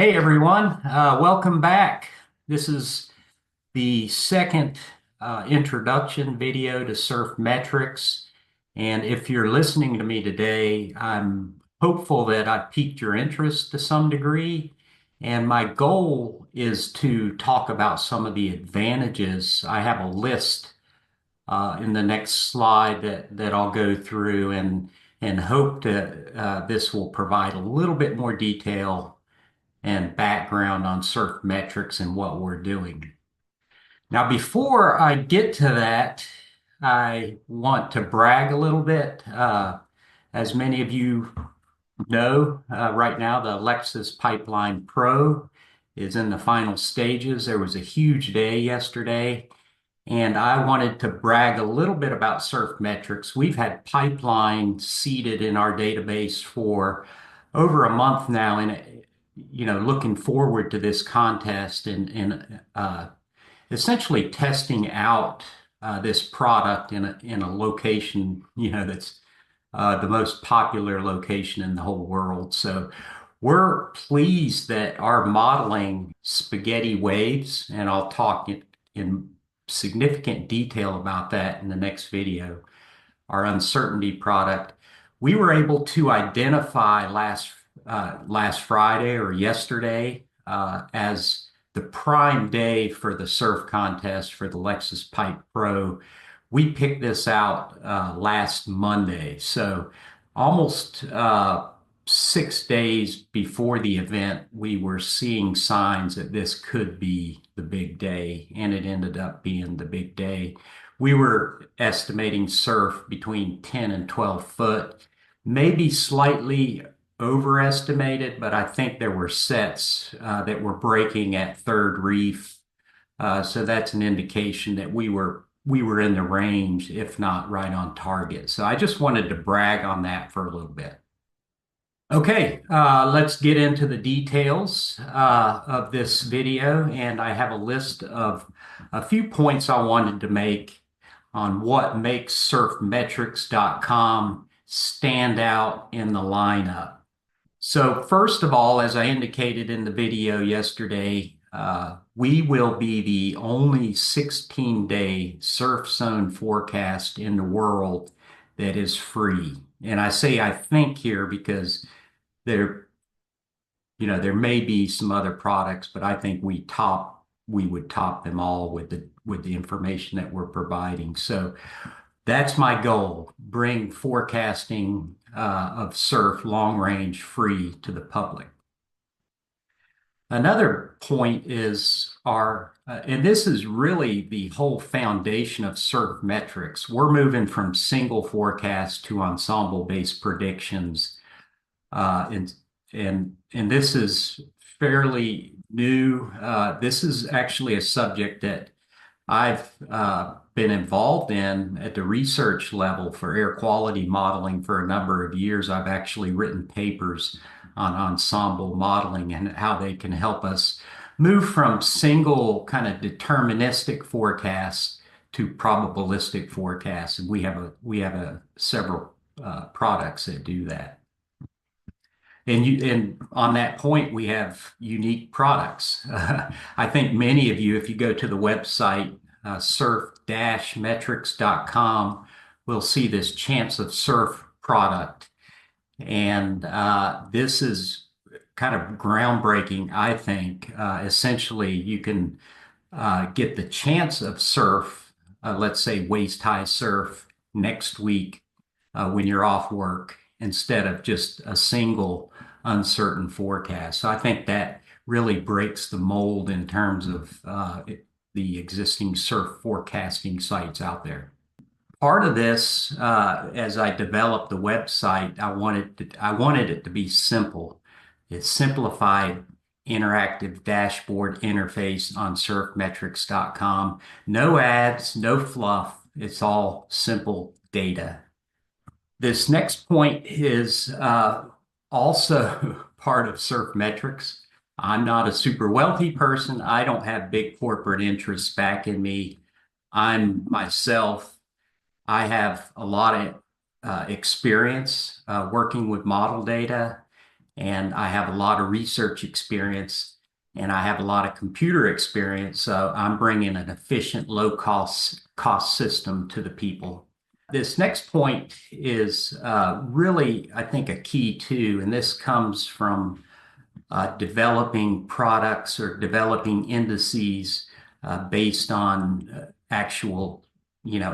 Hey everyone, welcome back. This is the second introduction video to Surf Metrics. And if you're listening to me today, I'm hopeful that I piqued your interest to some degree. And my goal is to talk about some of the advantages. I have a list in the next slide that I'll go through and hope that this will provide a little bit more detail and background on surf metrics and what we're doing. Now, before I get to that, I want to brag a little bit. As many of you know, right now the Lexus Pipeline Pro is in the final stages. There was a huge day yesterday, and I wanted to brag a little bit about surf metrics. We've had Pipeline seeded in our database for over a month now, and looking forward to this contest and essentially testing out this product in a location, that's the most popular location in the whole world. So we're pleased that our modeling SpaghettiWaves, and I'll talk in significant detail about that in the next video, our uncertainty product, we were able to identify last Friday or yesterday as the prime day for the surf contest for the Lexus Pipe Pro. We picked this out last Monday, so almost 6 days before the event, we were seeing signs that this could be the big day, and it ended up being the big day. We were estimating surf between 10 and 12 foot, maybe slightly overestimated, but I think there were sets that were breaking at third reef. So that's an indication that we were in the range, if not right on target. So I just wanted to brag on that for a little bit. Okay, let's get into the details of this video, and I have a list of a few points I wanted to make on what makes surfmetrics.com stand out in the lineup. So first of all, as I indicated in the video yesterday, we will be the only 16-day surf zone forecast in the world that is free. And I say I think here because there, there may be some other products, but I think we would top them all with the information that we're providing. So that's my goal, bring forecasting of surf long range free to the public. Another point is and this is really the whole foundation of surf metrics. We're moving from single forecast to ensemble-based predictions. And this is fairly new. This is actually a subject that I've been involved in at the research level for air quality modeling for a number of years. I've actually written papers on ensemble modeling and how they can help us move from single kind of deterministic forecasts to probabilistic forecasts. And we have several products that do that. And on that point, we have unique products. I think many of you, if you go to the website, surf-metrics.com, will see this Chance of Surf product. And this is kind of groundbreaking, I think. Essentially, you can get the chance of surf, let's say waist-high surf next week when you're off work, instead of just a single uncertain forecast. So I think that really breaks the mold in terms of the existing surf forecasting sites out there. Part of this, as I developed the website, I wanted it to be simple. It's simplified interactive dashboard interface on surfmetrics.com. No ads, no fluff. It's all simple data. This next point is also part of Surf Metrics. I'm not a super wealthy person. I don't have big corporate interests backing me. I'm myself. I have a lot of experience working with model data, and I have a lot of research experience, and I have a lot of computer experience. So I'm bringing an efficient, low cost system to the people. This next point is really, I think, a key too, and this comes from developing products or developing indices based on actual,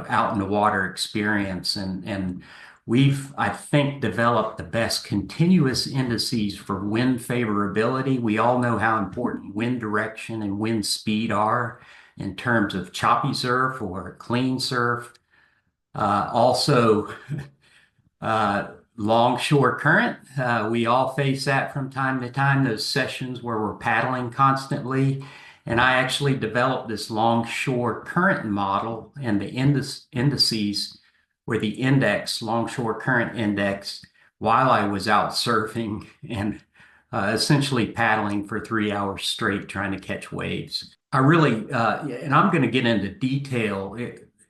out in the water experience. And we've, I think, developed the best continuous indices for wind favorability. We all know how important wind direction and wind speed are in terms of choppy surf or clean surf. Also, uh, longshore current. We all face that from time to time, those sessions where we're paddling constantly. And I actually developed this longshore current model and the indices where the index, longshore current index, while I was out surfing and essentially paddling for 3 hours straight trying to catch waves. I really, and I'm going to get into detail,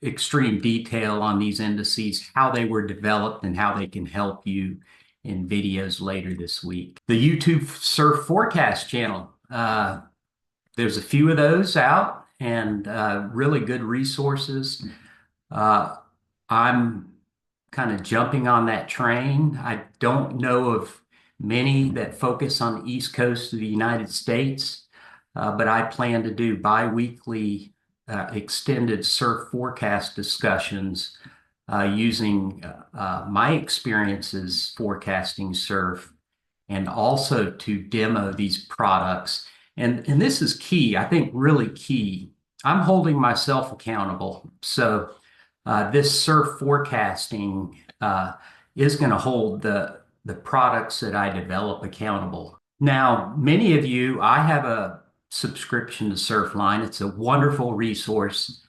extreme detail on these indices, how they were developed and how they can help you in videos later this week. The YouTube Surf Forecast channel, there's a few of those out and really good resources. I'm kind of jumping on that train. I don't know of many that focus on the East Coast of the United States, but I plan to do bi-weekly extended surf forecast discussions using my experiences forecasting surf and also to demo these products. And this is key, I think really key. I'm holding myself accountable. So this surf forecasting is going to hold the products that I develop accountable. Now, many of you, I have a subscription to Surfline. It's a wonderful resource.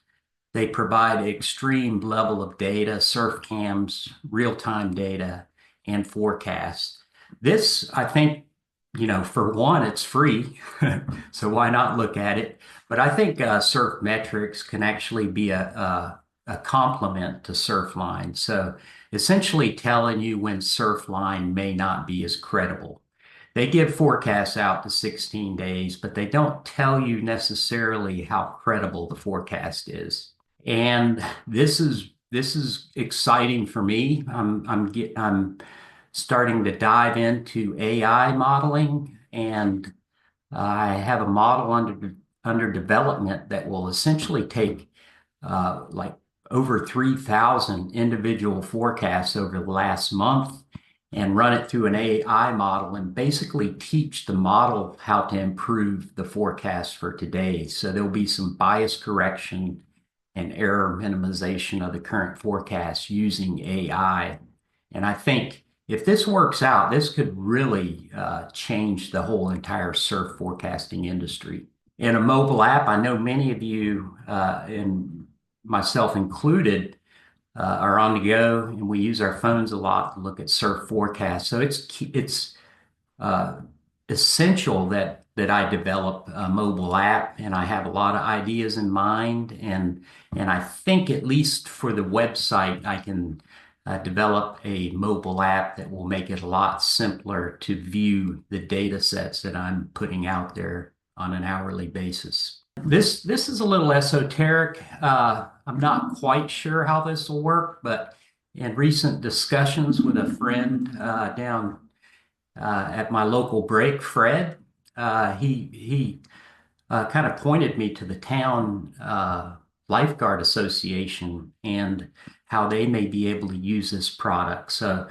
They provide an extreme level of data, surf cams, real-time data, and forecasts. This, I think, for one, it's free, so why not look at it? But I think Surf Metrics can actually be a complement to Surfline. So essentially telling you when Surfline may not be as credible. They give forecasts out to 16 days, but they don't tell you necessarily how credible the forecast is. And this is exciting for me. I'm starting to dive into AI modeling, and I have a model under development that will essentially take like over 3,000 individual forecasts over the last month and run it through an AI model and basically teach the model how to improve the forecast for today. So there'll be some bias correction and error minimization of the current forecast using AI. And I think if this works out, this could really change the whole entire surf forecasting industry. In a mobile app, I know many of you, and myself included, are on the go, and we use our phones a lot to look at surf forecasts. So it's essential that I develop a mobile app, and I have a lot of ideas in mind, and I think at least for the website, I can develop a mobile app that will make it a lot simpler to view the data sets that I'm putting out there on an hourly basis. This is a little esoteric. I'm not quite sure how this will work, but in recent discussions with a friend down at my local break, Fred, he kind of pointed me to the town lifeguard association and how they may be able to use this product. So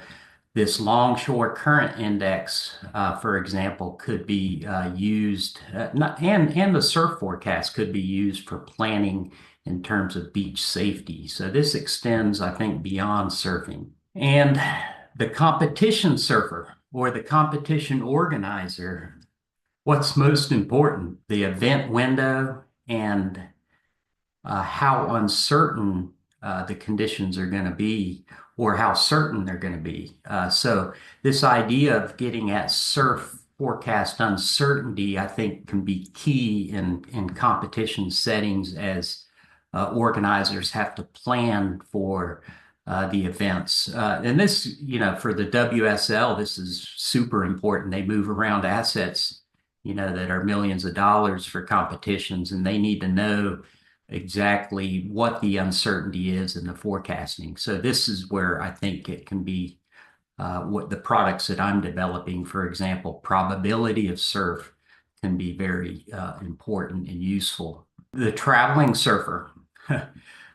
this longshore current index, for example, could be used, and the surf forecast could be used for planning in terms of beach safety. So this extends, I think, beyond surfing. And the competition surfer or the competition organizer, what's most important, the event window and how uncertain the conditions are going to be, or how certain they're going to be. So this idea of getting at surf forecast uncertainty, I think, can be key in competition settings as organizers have to plan for the events. And this, for the WSL, this is super important. They move around assets, that are millions of dollars for competitions, and they need to know exactly what the uncertainty is in the forecasting. So this is where I think it can be what the products that I'm developing, for example, probability of surf can be very important and useful. The traveling surfer.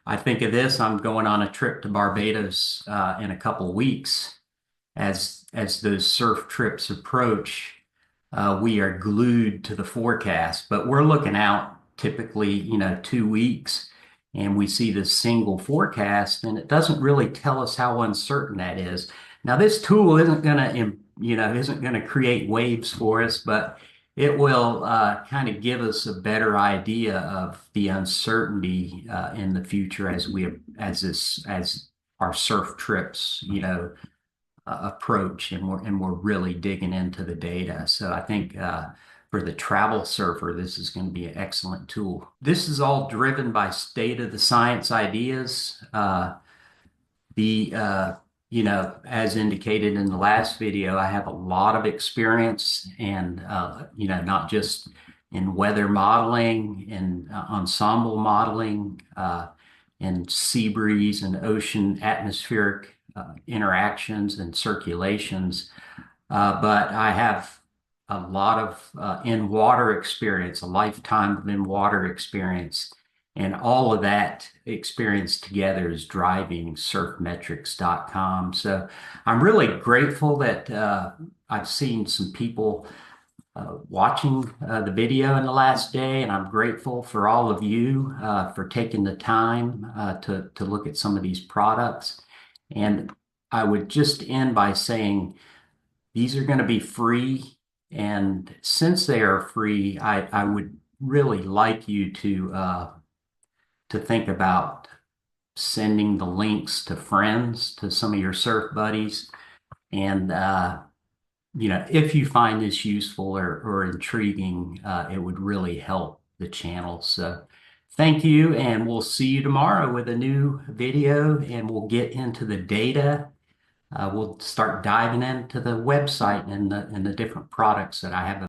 I think of this, I'm going on a trip to Barbados in a couple of weeks. As those surf trips approach, we are glued to the forecast, but we're looking out typically, 2 weeks, and we see this single forecast, and it doesn't really tell us how uncertain that is. Now, this tool isn't going to create waves for us, but it will kind of give us a better idea of the uncertainty in the future as our surf trips, approach, and we're really digging into the data. So I think for the travel surfer, this is going to be an excellent tool. This is all driven by state of the science ideas. The as indicated in the last video, I have a lot of experience, and not just in weather modeling and ensemble modeling, and sea breeze and ocean atmospheric interactions and circulations. But I have a lot of in water experience, a lifetime of in water experience. And all of that experience together is driving surfmetrics.com. So I'm really grateful that I've seen some people watching the video in the last day, and I'm grateful for all of you for taking the time to look at some of these products. And I would just end by saying these are going to be free. And since they are free, I would really like you to think about sending the links to friends, to some of your surf buddies. And, if you find this useful or intriguing, it would really help the channel. So thank you, and we'll see you tomorrow with a new video, and we'll get into the data. We'll start diving into the website and the different products that I have